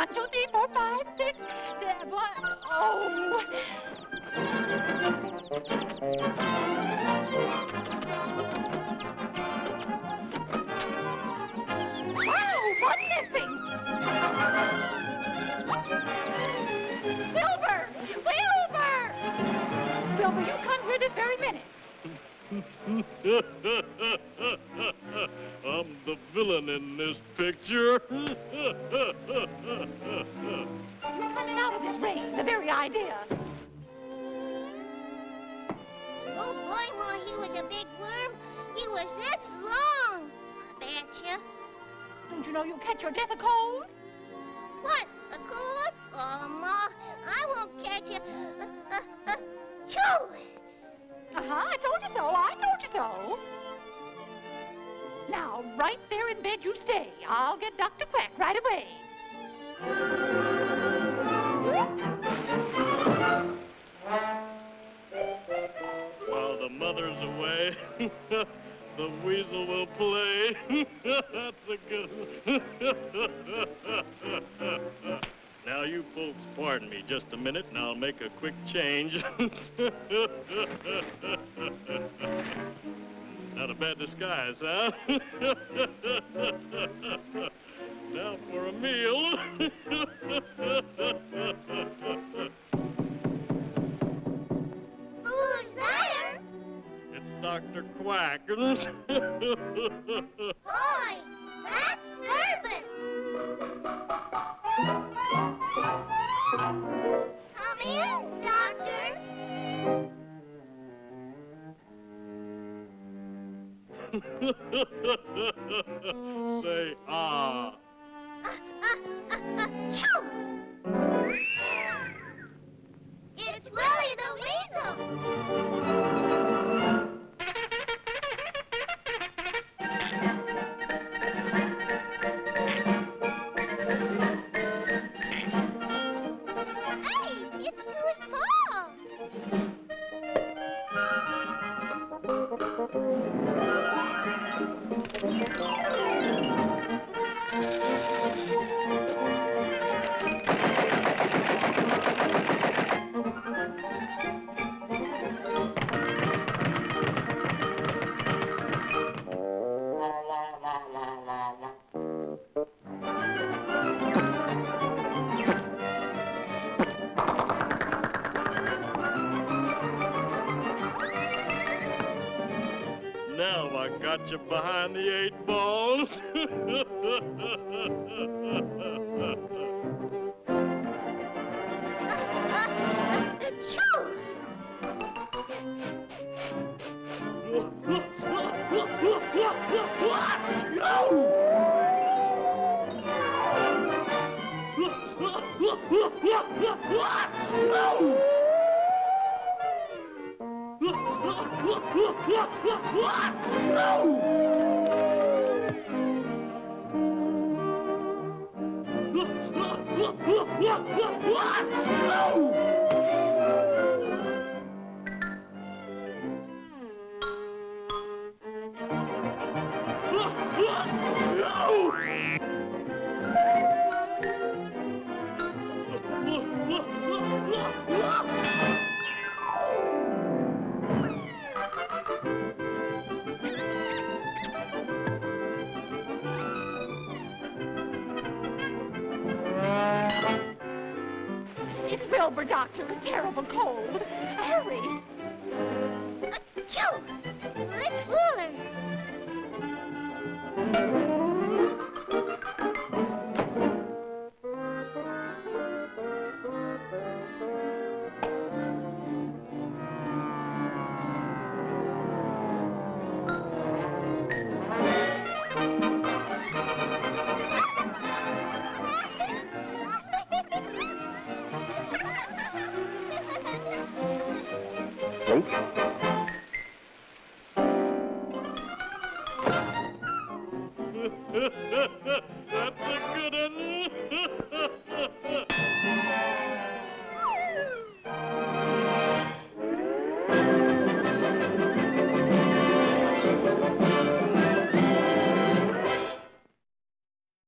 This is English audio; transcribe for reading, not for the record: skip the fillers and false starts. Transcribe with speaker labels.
Speaker 1: 1, 2, 3, 4, 5, 6, 7. Oh. Wow, what's missing? Wilbur! Wilbur! Wilbur, you come here this very minute.
Speaker 2: I'm the villain in this picture.
Speaker 1: You coming out of this rain, the very idea.
Speaker 3: Oh, boy, Ma, he was a big worm. He was this long. I betcha.
Speaker 1: Don't you know you'll catch your death of cold?
Speaker 3: What, a cold? Oh, Ma, I won't catch you. Choo!
Speaker 1: I told you so. I told you so. Now, right there in bed you stay. I'll get Dr. Quack right away.
Speaker 2: While the mother's away, the weasel will play. That's a good one. Now, you folks pardon me just a minute, and I'll make a quick change. Not a bad disguise, huh? Now for a meal.
Speaker 3: Who's there?
Speaker 2: It's Dr. Quack.
Speaker 3: Boy, that's nervous. Come in, Doctor.
Speaker 2: Say, ah.
Speaker 3: Choo! It's Willie the Weasel. Hey, it's too small.
Speaker 2: Now I got you behind the 8 balls.
Speaker 3: Choo!
Speaker 1: It's Wilbur, Doctor. A terrible cold. Hurry.
Speaker 3: Achoo! Let's fool him.